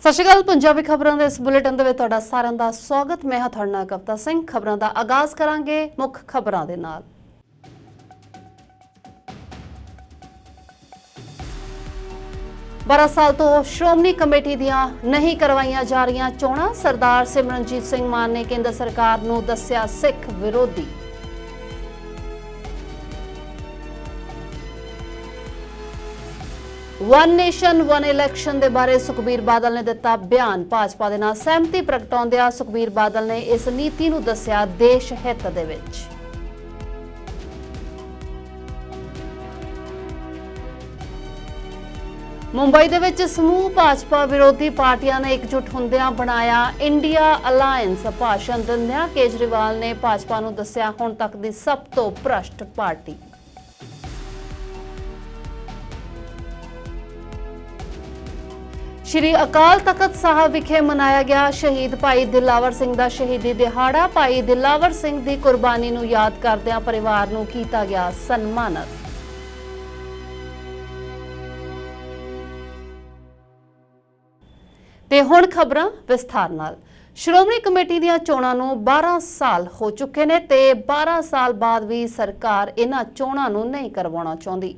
ਸਤਿ ਸ਼੍ਰੀ ਅਕਾਲ। ਪੰਜਾਬੀ ਖਬਰਾਂ ਦੇ ਇਸ ਬੁਲੇਟਿਨ ਦੇ ਵਿੱਚ ਤੁਹਾਡਾ ਸਾਰਿਆਂ ਦਾ ਸਵਾਗਤ। ਮੈਂ ਹਾਂ ਤੁਹਾਡੇ ਨਾਲ ਕਵਿਤਾ ਸਿੰਘ। ਖਬਰਾਂ ਦਾ ਆਗਾਜ਼ ਕਰਾਂਗੇ ਮੁੱਖ ਖਬਰਾਂ ਦੇ ਨਾਲ। 12 ਸਾਲ ਤੋਂ ਸ਼੍ਰੋਮਣੀ ਕਮੇਟੀ ਦੀਆਂ ਨਹੀਂ ਕਰਵਾਈਆਂ ਜਾ ਰਹੀਆਂ ਚੋਣਾਂ। ਸਰਦਾਰ ਸਿਮਰਨਜੀਤ ਸਿੰਘ ਮਾਨ ਨੇ ਕੇਂਦਰ ਸਰਕਾਰ ਨੂੰ ਦੱਸਿਆ ਸਿੱਖ ਵਿਰੋਧੀ। वन नेशन वन इलैक्शन ਦੇ ਬਾਰੇ ਸੁਖਬੀਰ ਬਾਦਲ ਨੇ ਦਿੱਤਾ ਬਿਆਨ। ਭਾਜਪਾ ਦੇ ਨਾਲ ਸਹਿਮਤੀ ਪ੍ਰਗਟਾਉਂਦਿਆਂ ਸੁਖਬੀਰ ਬਾਦਲ ਨੇ ਇਸ ਨੀਤੀ ਨੂੰ ਦੱਸਿਆ ਦੇਸ਼ ਹਿੱਤ ਦੇ ਵਿੱਚ। ਮੁੰਬਈ ਦੇ ਵਿੱਚ ਸਮੂਹ ਭਾਜਪਾ ਵਿਰੋਧੀ ਪਾਰਟੀਆਂ ਨੇ ਇਕਜੁੱਟ ਹੁੰਦਿਆਂ ਬਣਾਇਆ ਇੰਡੀਆ ਅਲਾਇੰਸ। ਭਾਸ਼ਣ ਦਿੰਦਿਆਂ ਕੇਜਰੀਵਾਲ ਨੇ ਭਾਜਪਾ ਨੂੰ ਦੱਸਿਆ ਹੁਣ ਤੱਕ ਦੀ ਸਭ ਤੋਂ ਭ੍ਰਸ਼ਟ ਪਾਰਟੀ। श्री अकाल तख्त साहब विखे मनाया गया शहीद भाई दिलावर सिंह दा शहीदी दिहाड़ा। भाई दिलावर सिंह दी कुर्बानी नूं याद करदिआं परिवार नूं कीता गया सन्मानित। ते हुण खबरां विस्तार नाल। श्रोमणी कमेटी ਦੀਆਂ ਚੋਣਾਂ ਨੂੰ 12 ਸਾਲ ਹੋ ਚੁੱਕੇ ਨੇ ਤੇ 12 ਸਾਲ ਬਾਅਦ ਵੀ ਸਰਕਾਰ ਇਹਨਾਂ ਚੋਣਾਂ ਨੂੰ ਨਹੀਂ ਕਰਵਾਉਣਾ ਚਾਹੁੰਦੀ।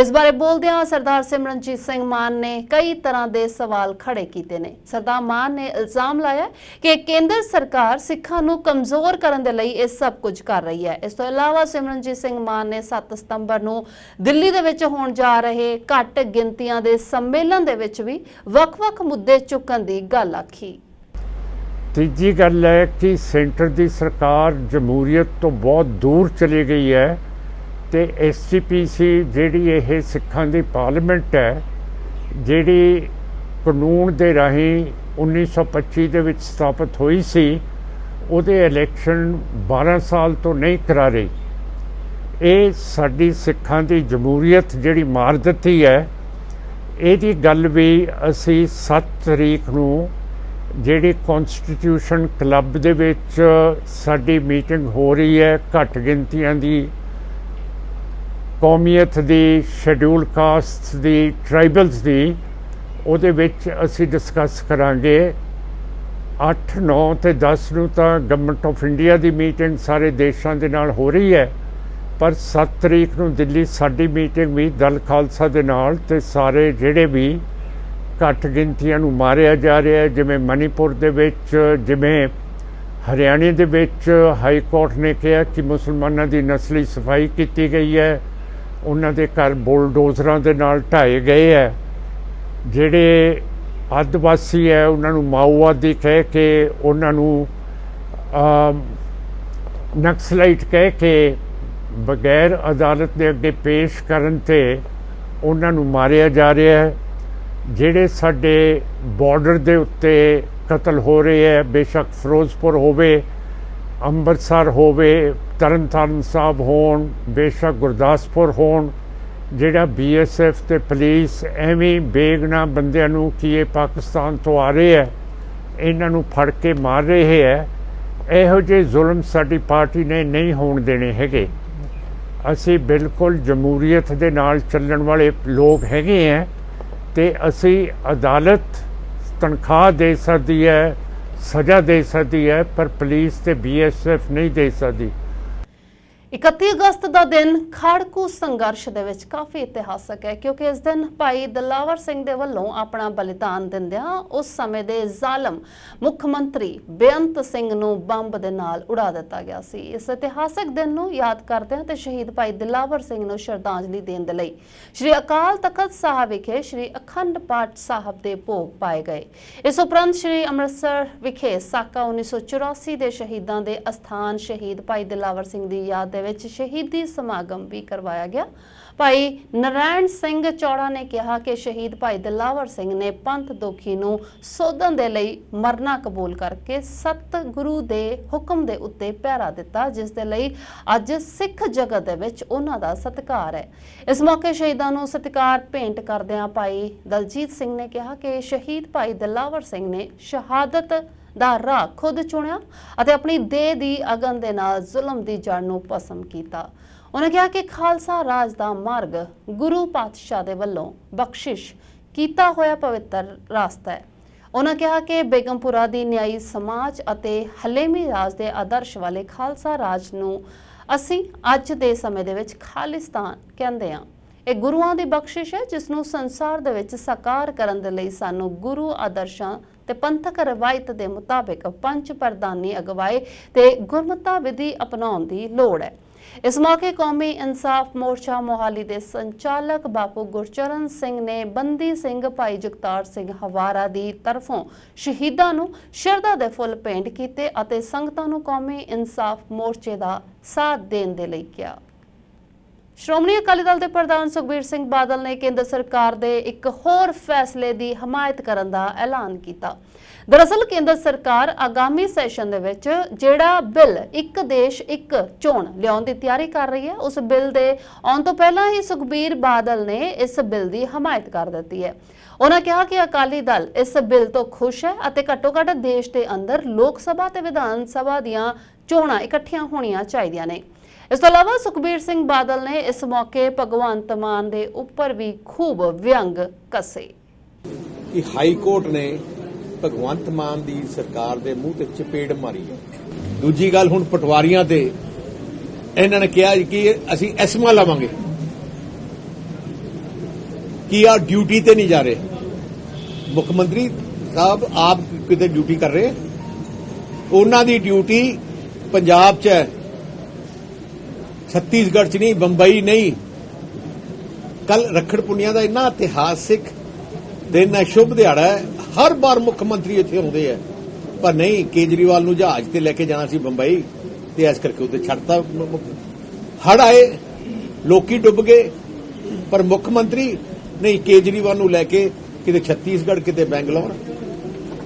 ਇਸ ਬਾਰੇ ਬੋਲਦਿਆਂ ਸਰਦਾਰ ਸਿਮਰਨਜੀਤ ਸਿੰਘ ਮਾਨ ਨੇ ਕਈ ਤਰ੍ਹਾਂ ਦੇ ਸਵਾਲ ਖੜੇ ਕੀਤੇ ਨੇ। ਸਰਦਾਰ ਮਾਨ ਨੇ ਇਲਜ਼ਾਮ ਲਾਇਆ ਕਿ ਕੇਂਦਰ ਸਰਕਾਰ ਸਿੱਖਾਂ ਨੂੰ ਕਮਜ਼ੋਰ ਕਰਨ ਦੇ ਲਈ ਇਹ ਸਭ ਕੁਝ ਕਰ ਰਹੀ ਹੈ। ਇਸ ਤੋਂ ਇਲਾਵਾ ਸਿਮਰਨਜੀਤ ਸਿੰਘ ਮਾਨ ਨੇ 7 ਸਤੰਬਰ ਨੂੰ ਦਿੱਲੀ ਦੇ ਵਿੱਚ ਹੋਣ ਜਾ ਰਹੇ ਘੱਟ ਗਿਣਤੀਆਂ ਦੇ ਸੰਮੇਲਨ ਦੇ ਵਿੱਚ ਵੀ ਵੱਖ-ਵੱਖ ਮੁੱਦੇ ਚੁੱਕਣ ਦੀ ਗੱਲ ਆਖੀ। ਤੀਜੀ ਗੱਲ ਹੈ ਕਿ ਸੈਂਟਰ ਦੀ ਸਰਕਾਰ ਜਮਹੂਰੀਅਤ ਤੋਂ ਬਹੁਤ ਦੂਰ ਚਲੀ ਗਈ ਹੈ ਤੇ SGPC ਜਿਹੜੀ ਇਹ ਸਿੱਖਾਂ ਦੀ ਪਾਰਲੀਮੈਂਟ ਹੈ, ਜਿਹੜੀ ਕਾਨੂੰਨ ਦੇ ਰਾਹੀਂ 1925 ਦੇ ਵਿੱਚ ਸਥਾਪਿਤ ਹੋਈ ਸੀ, ਉਹਦੇ ਇਲੈਕਸ਼ਨ 12 ਸਾਲ ਤੋਂ ਨਹੀਂ ਕਰਾ ਰਹੀ। ਇਹ ਸਾਡੀ ਸਿੱਖਾਂ ਦੀ ਜਮਹੂਰੀਅਤ ਜਿਹੜੀ ਮਾਰ ਦਿੱਤੀ ਹੈ। ਇਹਦੀ ਗੱਲ ਵੀ ਅਸੀਂ 7 ਤਰੀਕ ਨੂੰ ਜਿਹੜੀ ਕੌਂਸਟੀਟਿਊਸ਼ਨ ਕਲੱਬ ਦੇ ਵਿੱਚ ਸਾਡੀ ਮੀਟਿੰਗ ਹੋ ਰਹੀ ਹੈ ਘੱਟ ਗਿਣਤੀਆਂ ਦੀ, ਕੌਮੀਅਤ ਦੀ, ਸ਼ੈਡਿਊਲ ਕਾਸਟ ਦੀ, ਟਰਾਈਬਲਸ ਦੀ, ਉਹਦੇ ਵਿੱਚ ਅਸੀਂ ਡਿਸਕਸ ਕਰਾਂਗੇ। 8, 9 ਤੇ 10 ਨੂੰ ਤਾਂ government of India the meeting ਸਾਰੇ ਦੇਸ਼ਾਂ ਦੇ ਨਾਲ ਹੋ ਰਹੀ ਹੈ, ਪਰ 7 ਤਰੀਕ ਨੂੰ ਦਿੱਲੀ ਸਾਡੀ ਮੀਟਿੰਗ ਵੀ ਦਲ ਖਾਲਸਾ ਦੇ ਨਾਲ ਤੇ ਸਾਰੇ ਜਿਹੜੇ ਵੀ ਘੱਟ ਗਿਣਤੀਆਂ ਨੂੰ ਮਾਰਿਆ ਜਾ ਰਿਹਾ ਹੈ, ਜਿਵੇਂ ਮਨੀਪੁਰ ਦੇ ਵਿੱਚ, ਜਿਵੇਂ ਹਰਿਆਣੇ ਦੇ ਵਿੱਚ ਹਾਈ ਕੋਰਟ ਨੇ ਕਿਹਾ ਕਿ ਮੁਸਲਮਾਨਾਂ ਦੀ ਨਸਲੀ ਸਫਾਈ ਕੀਤੀ ਗਈ ਹੈ, ਉਹਨਾਂ ਦੇ ਘਰ ਬੁਲਡੋਜ਼ਰਾਂ ਦੇ ਨਾਲ ਢਾਏ ਗਏ ਹੈ, ਜਿਹੜੇ ਆਦਿਵਾਸੀ ਹੈ ਉਹਨਾਂ ਨੂੰ ਮਾਓਵਾਦੀ ਕਹਿ ਕੇ, ਉਹਨਾਂ ਨੂੰ ਨਕਸਲਾਈਟ ਕਹਿ ਕੇ ਬਗੈਰ ਅਦਾਲਤ ਦੇ ਅੱਗੇ ਪੇਸ਼ ਕਰਨ ਤੇ ਉਹਨਾਂ ਨੂੰ ਮਾਰਿਆ ਜਾ ਰਿਹਾ ਹੈ। ਜਿਹੜੇ ਸਾਡੇ ਬਾਰਡਰ ਦੇ ਉੱਤੇ ਕਤਲ ਹੋ ਰਹੇ ਹੈ, ਬੇਸ਼ੱਕ ਫਿਰੋਜ਼ਪੁਰ ਹੋਵੇ, ਅੰਮ੍ਰਿਤਸਰ ਹੋਵੇ, ਤਰਨਤਾਰਨ ਸਾਹਿਬ ਹੋਣ, ਬੇਸ਼ੱਕ ਗੁਰਦਾਸਪੁਰ ਹੋਣ, ਜਿਹੜਾ BSF ਤੇ ਪੁਲਿਸ ਐਵੇਂ ਬੇਗੁਨਾਹ ਬੰਦਿਆਂ ਨੂੰ ਕਿ ਇਹ ਪਾਕਿਸਤਾਨ ਤੋਂ ਆ ਰਹੇ ਹੈ, ਇਹਨਾਂ ਨੂੰ ਫੜ ਕੇ ਮਾਰ ਰਹੇ ਹੈ। ਇਹੋ ਜਿਹੇ ਜ਼ੁਲਮ ਸਾਡੀ ਪਾਰਟੀ ਨੇ ਨਹੀਂ ਹੋਣ ਦੇਣੇ ਹੈਗੇ। ਅਸੀਂ ਬਿਲਕੁਲ ਜਮਹੂਰੀਅਤ ਦੇ ਨਾਲ ਚੱਲਣ ਵਾਲੇ ਲੋਕ ਹੈਗੇ ਹੈ ਤੇ ਅਸੀਂ ਅਦਾਲਤ ਤਨਖਾਹ ਦੇ ਸਕਦੀ ਹੈ, ਸਜ਼ਾ ਦੇ ਸਕਦੀ ਹੈ, ਪਰ ਪੁਲਿਸ ਤੇ BSF ਨਹੀਂ ਦੇ ਸਕਦੀ। 31 ਅਗਸਤ ਦਾ ਦਿਨ ਖਾੜਕੂ ਸੰਘਰਸ਼ ਦੇ ਵਿੱਚ ਕਾਫੀ ਇਤਿਹਾਸਕ ਹੈ, ਕਿਉਂਕਿ ਇਸ ਦਿਨ ਭਾਈ ਦਿਲਾਵਰ ਸਿੰਘ ਦੇ ਵੱਲੋਂ ਆਪਣਾ ਬਲੀਦਾਨ ਦਿੰਦਿਆਂ ਉਸ ਸਮੇਂ ਦੇ ਜ਼ਾਲਮ ਮੁੱਖ ਮੰਤਰੀ ਬੇਅੰਤ ਸਿੰਘ ਨੂੰ ਬੰਬ ਦੇ ਨਾਲ ਉਡਾ ਦਿੱਤਾ ਗਿਆ ਸੀ। ਇਸ ਇਤਿਹਾਸਕ ਦਿਨ ਨੂੰ ਯਾਦ ਕਰਦਿਆਂ ਤੇ ਸ਼ਹੀਦ ਭਾਈ ਦਿਲਾਵਰ ਸਿੰਘ ਨੂੰ ਸ਼ਰਧਾਂਜਲੀ ਦੇਣ ਦੇ ਲਈ ਸ਼੍ਰੀ ਅਕਾਲ ਤਖਤ ਸਾਹਿਬ ਵਿਖੇ ਸ਼੍ਰੀ ਅਖੰਡ ਪਾਠ ਸਾਹਿਬ ਦੇ ਭੋਗ ਪਾਏ ਗਏ। ਇਸ ਉਪਰੰਤ ਸ਼੍ਰੀ ਅੰਮ੍ਰਿਤਸਰ ਵਿਖੇ ਸਾਕਾ 1984 ਦੇ ਸ਼ਹੀਦਾਂ ਦੇ ਅਸਥਾਨ ਸ਼ਹੀਦ ਭਾਈ ਦਿਲਾਵਰ ਸਿੰਘ ਦੀ ਯਾਦ ਵਿੱਚ ਸ਼ਹੀਦੀ ਸਮਾਗਮ ਵੀ ਕਰਵਾਇਆ ਗਿਆ। ਭਾਈ ਨਰਾਇਣ ਸਿੰਘ ਚੌੜਾ ਨੇ ਕਿਹਾ ਕਿ ਸ਼ਹੀਦ ਭਾਈ ਦਿਲਾਵਰ ਸਿੰਘ ਨੇ ਪੰਥ ਦੋਖੀ ਨੂੰ ਸੋਧਣ ਦੇ ਲਈ ਮਰਨਾ ਕਬੂਲ ਕਰਕੇ ਸਤਿਗੁਰੂ ਦੇ ਹੁਕਮ ਦੇ ਉੱਤੇ ਪਹਿਰਾ ਦਿੱਤਾ, ਜਿਸ ਦੇ ਲਈ ਅੱਜ ਸਿੱਖ ਜਗਤ ਦੇ ਵਿੱਚ ਉਹਨਾਂ ਦਾ ਸਤਿਕਾਰ ਹੈ। ਇਸ ਮੌਕੇ ਸ਼ਹੀਦਾਂ ਨੂੰ ਸਤਿਕਾਰ ਭੇਂਟ ਕਰਦਿਆਂ ਭਾਈ ਦਲਜੀਤ ਸਿੰਘ ਨੇ ਕਿਹਾ ਕਿ ਸ਼ਹੀਦ ਭਾਈ ਦਿਲਾਵਰ ਸਿੰਘ ਨੇ ਸ਼ਹਾਦਤ ਦਾ ਰਾਹ ਖੁਦ ਚੁਣਿਆ ਅਤੇ ਆਪਣੀ ਦੇਹ ਦੀ ਅਗਨ ਦੇ ਨਾਲ ਜ਼ੁਲਮ ਦੀ ਜੜ ਨੂੰ ਭਸਮ ਕੀਤਾ। उन्होंने कहा कि खालसा राज दा मार्ग गुरु पातशाह दे वल्लों बख्शिश कीता होया पवित्र रास्ता है ਉਹਨਾਂ ਕਿਹਾ ਕਿ ਬੇਗਮਪੁਰਾ ਦੀ ਨਿਆਈ ਸਮਾਜ ਅਤੇ ਹਲੇਮੀ ਰਾਜ ਦੇ ਆਦਰਸ਼ ਵਾਲੇ ਖਾਲਸਾ ਰਾਜ ਨੂੰ ਅਸੀਂ ਅੱਜ ਦੇ ਸਮੇਂ ਦੇ ਵਿੱਚ ਖਾਲਿਸਤਾਨ ਕਹਿੰਦੇ ਹਾਂ। ਇਹ ਗੁਰੂਆਂ ਦੀ ਬਖਸ਼ਿਸ਼ ਹੈ ਜਿਸ ਨੂੰ ਸੰਸਾਰ ਦੇ ਵਿੱਚ ਸਾਕਾਰ ਕਰਨ ਦੇ ਲਈ ਸਾਨੂੰ ਗੁਰੂ ਆਦਰਸ਼ਾਂ ਤੇ ਪੰਥਕ ਰਵਾਇਤ ਦੇ ਮੁਤਾਬਿਕ ਪੰਜ ਪ੍ਰਧਾਨੀ ਅਗਵਾਈ ਤੇ ਗੁਰਮਤਾ ਵਿਧੀ ਅਪਣਾਉਣ ਦੀ ਲੋੜ ਹੈ। ਇਸ ਮੌਕੇ ਕੌਮੀ ਇਨਸਾਫ ਮੋਰਚਾ ਮੋਹਾਲੀ ਦੇ ਸੰਚਾਲਕ ਬਾਪੂ ਗੁਰਚਰਨ ਸਿੰਘ ਨੇ ਬੰਦੀ ਸਿੰਘ ਭਾਈ ਜਗਤਾਰ ਸਿੰਘ ਹਵਾਰਾ ਦੀ ਤਰਫੋਂ ਸ਼ਹੀਦਾਂ ਨੂੰ ਸ਼ਰਧਾ ਦੇ ਫੁੱਲ ਭੇਂਟ ਕੀਤੇ ਅਤੇ ਸੰਗਤਾਂ ਨੂੰ ਕੌਮੀ ਇਨਸਾਫ ਮੋਰਚੇ ਦਾ ਸਾਥ ਦੇਣ ਦੇ ਲਈ ਕਿਹਾ। ਸ਼੍ਰੋਮਣੀ ਅਕਾਲੀ ਦਲ ਦੇ ਪ੍ਰਧਾਨ ਸੁਖਬੀਰ ਸਿੰਘ ਬਾਦਲ ਨੇ ਕੇਂਦਰ ਸਰਕਾਰ ਦੇ ਇੱਕ ਹੋਰ ਫੈਸਲੇ ਦੀ ਹਮਾਇਤ ਕਰਨ ਦਾ ਐਲਾਨ ਕੀਤਾ। ਦਰਅਸਲ ਕੇਂਦਰ ਸਰਕਾਰ ਆਗਾਮੀ ਸੈਸ਼ਨ ਦੇ ਵਿੱਚ ਜਿਹੜਾ ਬਿੱਲ ਇੱਕ ਦੇਸ਼ ਇੱਕ ਚੋਣ ਲਿਆਉਣ ਦੀ ਤਿਆਰੀ ਕਰ ਰਹੀ ਹੈ, ਉਸ ਬਿੱਲ ਦੇ ਆਉਣ ਤੋਂ ਪਹਿਲਾਂ ਹੀ ਸੁਖਬੀਰ ਬਾਦਲ ਨੇ ਇਸ ਬਿੱਲ ਦੀ ਹਮਾਇਤ ਕਰ ਦਿੱਤੀ ਹੈ। ਉਹਨਾਂ ਕਿਹਾ ਕਿ ਅਕਾਲੀ ਦਲ ਇਸ ਬਿੱਲ ਤੋਂ ਖੁਸ਼ ਹੈ ਅਤੇ ਘੱਟੋ-ਘੱਟ ਦੇਸ਼ ਦੇ ਅੰਦਰ ਲੋਕ ਸਭਾ ਤੇ ਵਿਧਾਨ ਸਭਾ ਦੀਆਂ ਚੋਣਾਂ ਇਕੱਠੀਆਂ ਹੋਣੀਆਂ ਚਾਹੀਦੀਆਂ ਨੇ। ਇਸ ਤੋਂ ਇਲਾਵਾ ਸੁਖਬੀਰ ਸਿੰਘ ਬਾਦਲ ਨੇ ਇਸ ਮੌਕੇ ਭਗਵੰਤ ਮਾਨ ਦੇ ਉੱਪਰ ਵੀ ਖੂਬ ਵਿਅੰਗ ਕੱਸੇ ਕਿ ਹਾਈ ਕੋਰਟ ਨੇ ਭਗਵੰਤ ਮਾਨ ਦੀ ਸਰਕਾਰ ਦੇ ਮੂੰਹ ਤੇ ਚਪੇੜ ਮਾਰੀ ਹੈ। ਦੂਜੀ ਗੱਲ, ਹੁਣ ਪਟਵਾਰੀਆਂ ਤੇ ਇਹਨਾਂ ਨੇ ਕਿਹਾ ਕਿ ਅਸੀਂ ਐਸਮਾ ਲਾਵਾਂਗੇ ਕਿ ਆ ਡਿਊਟੀ ਤੇ ਨਹੀਂ ਜਾ ਰਹੇ। ਮੁੱਖ ਮੰਤਰੀ ਸਾਹਿਬ ਆਪ ਕਿਤੇ ਡਿਊਟੀ ਕਰ ਰਹੇ, ਉਹਨਾਂ ਦੀ ਡਿਊਟੀ ਪੰਜਾਬ 'ਚ ਹੈ, ਛੱਤੀਸਗੜ੍ਹ 'ਚ ਨਹੀਂ, ਬੰਬਈ ਨਹੀਂ। ਕੱਲ ਰੱਖੜ ਪੁੰਨਿਆ ਦਾ ਇੰਨਾ ਇਤਿਹਾਸਿਕ ਦਿਨ ਹੈ, ਸ਼ੁਭ ਦਿਹਾੜਾ ਹੈ, ਹਰ ਵਾਰ ਮੁੱਖ ਮੰਤਰੀ ਇੱਥੇ ਆਉਂਦੇ ਆ, ਪਰ ਨਹੀਂ, ਕੇਜਰੀਵਾਲ ਨੂੰ ਜਹਾਜ਼ ਤੇ ਲੈ ਕੇ ਜਾਣਾ ਸੀ ਬੰਬਈ ਤੇ ਇਸ ਕਰਕੇ ਉੱਤੇ ਛੱਡਤਾ। ਹੜ੍ਹ ਆਏ, ਲੋਕੀ ਡੁੱਬ ਗਏ, ਪਰ ਮੁੱਖ ਮੰਤਰੀ ਨਹੀਂ, ਕੇਜਰੀਵਾਲ ਨੂੰ ਲੈ ਕੇ ਕਿਤੇ ਛੱਤੀਸਗੜ੍ਹ ਕਿਤੇ ਬੈਂਗਲੌਰ।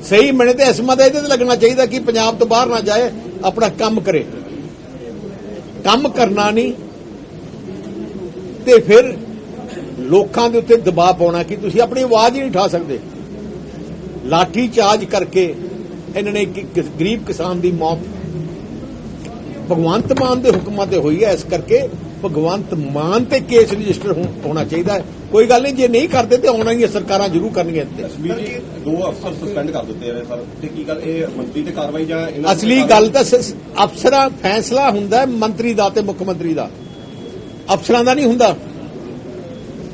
ਸਹੀ ਮਣੇ ਤੇ ਐਸਮਾ ਦਾ ਇਹਦੇ ਤੇ ਲੱਗਣਾ ਚਾਹੀਦਾ ਕਿ ਪੰਜਾਬ ਤੋਂ ਬਾਹਰ ਨਾ ਜਾਏ, ਆਪਣਾ ਕੰਮ ਕਰੇ। ਕੰਮ ਕਰਨਾ ਨਹੀਂ ਤੇ ਫਿਰ ਲੋਕਾਂ ਦੇ ਉੱਤੇ ਦਬਾਅ ਪਾਉਣਾ ਕਿ ਤੁਸੀਂ ਆਪਣੀ ਆਵਾਜ਼ ਹੀ ਨਹੀਂ ਉਠਾ ਸਕਦੇ। ਲਾਠੀ ਚਾਰਜ ਕਰਕੇ ਇਹਨਾਂ ਨੇ ਇੱਕ ਗਰੀਬ ਕਿਸਾਨ ਦੀ ਮੌਤ ਭਗਵੰਤ ਮਾਨ ਦੇ ਹੁਕਮਾਂ ਤੇ ਹੋਈ ਹੈ। ਇਸ ਕਰਕੇ ਭਗਵੰਤ ਮਾਨ ਤੇ ਕੇਸ ਰਜਿਸਟਰ ਹੋਣਾ ਚਾਹੀਦਾ ਹੈ। ਕੋਈ ਗੱਲ ਨਹੀਂ, ਜੇ ਨਹੀਂ ਕਰਦੇ ਤੇ ਆਉਣਾ ਹੀ ਸਰਕਾਰਾਂ ਜ਼ਰੂਰ ਕਰਨਗੀਆਂ। ਦੋ ਅਫਸਰ ਸਸਪੈਂਡ ਕਰ ਦਿੱਤੇ ਆ ਸਰ, ਤੇ ਕੀ ਗੱਲ ਇਹ ਮੰਤਰੀ ਤੇ ਕਾਰਵਾਈ ਜਾਂ ਅਸਲੀ ਗੱਲ ਤਾਂ ਅਫਸਰਾਂ ਫੈਸਲਾ ਹੁੰਦਾ ਮੰਤਰੀ ਦਾ ਤੇ ਮੁੱਖ ਮੰਤਰੀ ਦਾ, ਅਫਸਰਾਂ ਦਾ ਨਹੀਂ ਹੁੰਦਾ।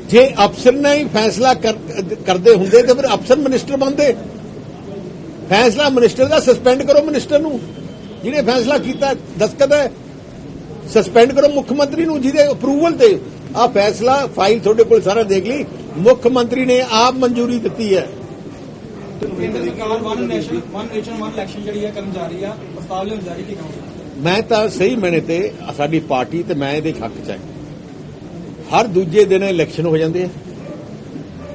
ਜੇ ਅਫਸਰ ਨੇ ਹੀ ਫੈਸਲਾ ਕਰਦੇ ਹੁੰਦੇ ਤੇ ਫਿਰ ਅਫਸਰ ਮਿਨਿਸਟਰ ਬਣਦੇ। ਫੈਸਲਾ ਮਿਨਿਸਟਰ ਦਾ, ਸਸਪੈਂਡ ਕਰੋ ਮਿਨਿਸਟਰ ਨੂੰ ਜਿਹਨੇ ਫੈਸਲਾ ਕੀਤਾ, ਦਸਤਖਤ ਹੈ। ਸਸਪੈਂਡ ਕਰੋ ਮੁੱਖ ਮੰਤਰੀ ਨੂੰ ਜਿਹਦੇ ਅਪਰੂਵਲ ਤੇ ਆ ਫੈਸਲਾ, ਫਾਈਲ ਤੁਹਾਡੇ ਕੋਲ ਸਾਰਾ ਦੇਖ ਲਈ, ਮੁੱਖ ਮੰਤਰੀ ਨੇ ਆਪ ਮਨਜ਼ੂਰੀ ਦਿੱਤੀ ਹੈ। ਕੇਂਦਰ ਸਰਕਾਰ ਵਨ ਨੇਸ਼ਨ ਵਨ ਇਲੈਕਸ਼ਨ ਜਿਹੜੀ ਹੈ ਕਰਨ ਜਾ ਰਹੀ ਆ, ਪ੍ਰਸਤਾਵ ਲਿਆਉਣ ਜਾ ਰਹੀ, ਕੀ ਕਹੋਗੇ? ਮੈਂ ਤਾਂ ਸਹੀ ਮਹੀਨੇ ਤੇ ਸਾਡੀ ਪਾਰਟੀ ਤੇ ਮੈਂ ਇਹਦੇ ਹੱਕ 'ਚ ਹਾਂ। ਹਰ ਦੂਜੇ ਦਿਨ ਇਲੈਕਸ਼ਨ ਹੋ ਜਾਂਦੇ ਆ।